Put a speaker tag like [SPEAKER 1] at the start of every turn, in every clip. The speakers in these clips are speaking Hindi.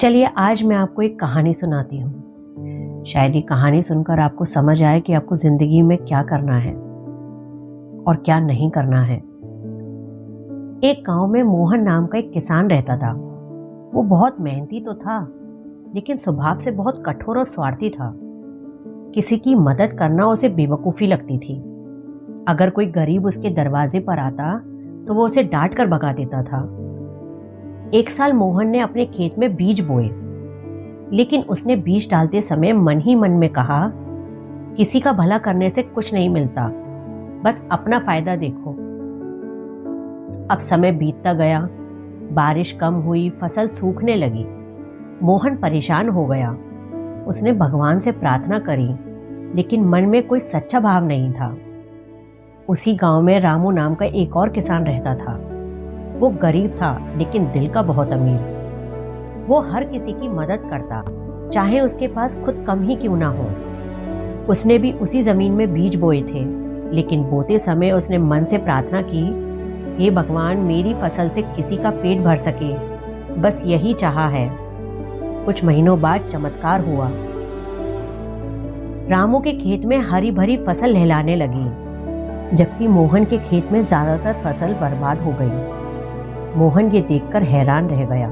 [SPEAKER 1] चलिए आज मैं आपको एक कहानी सुनाती हूँ। शायद ये कहानी सुनकर आपको समझ आए कि आपको ज़िंदगी में क्या करना है और क्या नहीं करना है। एक गांव में मोहन नाम का एक किसान रहता था। वो बहुत मेहनती तो था, लेकिन स्वभाव से बहुत कठोर और स्वार्थी था। किसी की मदद करना उसे बेवकूफ़ी लगती थी। अगर कोई गरीब उसके दरवाजे पर आता तो वो उसे डांट कर भगा देता था। एक साल मोहन ने अपने खेत में बीज बोए, लेकिन उसने बीज डालते समय मन ही मन में कहा, किसी का भला करने से कुछ नहीं मिलता, बस अपना फायदा देखो। अब समय बीतता गया, बारिश कम हुई, फसल सूखने लगी। मोहन परेशान हो गया। उसने भगवान से प्रार्थना करी, लेकिन मन में कोई सच्चा भाव नहीं था। उसी गांव में रामू नाम का एक और किसान रहता था। वो गरीब था, लेकिन दिल का बहुत अमीर। वो हर किसी की मदद करता, चाहे उसके पास खुद कम ही क्यों ना हो। उसने भी उसी जमीन में बीज बोए थे, लेकिन बोते समय उसने मन से प्रार्थना की, हे भगवान, मेरी फसल से किसी का पेट भर सके, बस यही चाहा है। कुछ महीनों बाद चमत्कार हुआ। रामू के खेत में हरी भरी फसल लहलाने लगी, जबकि मोहन के खेत में ज्यादातर फसल बर्बाद हो गई। मोहन ये देखकर हैरान रह गया।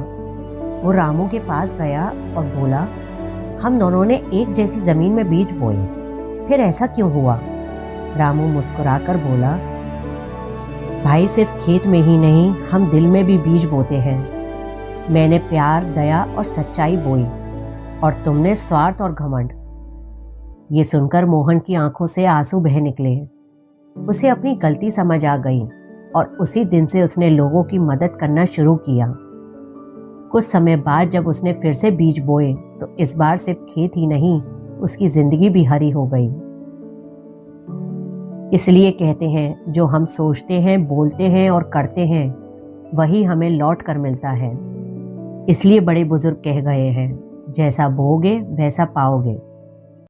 [SPEAKER 1] वो रामू के पास गया और बोला, हम दोनों ने एक जैसी जमीन में बीज बोए, फिर ऐसा क्यों हुआ? रामू मुस्कुराकर बोला, भाई, सिर्फ खेत में ही नहीं, हम दिल में भी बीज बोते हैं। मैंने प्यार, दया और सच्चाई बोई, और तुमने स्वार्थ और घमंड। ये सुनकर मोहन की आंखों से आंसू बह निकले। उसे अपनी गलती समझ आ गई और उसी दिन से उसने लोगों की मदद करना शुरू किया। कुछ समय बाद जब उसने फिर से बीज बोए तो इस बार सिर्फ खेत ही नहीं, उसकी जिंदगी भी हरी हो गई। इसलिए कहते हैं, जो हम सोचते हैं, बोलते हैं और करते हैं, वही हमें लौट कर मिलता है। इसलिए बड़े बुजुर्ग कह गए हैं, जैसा बोओगे वैसा पाओगे।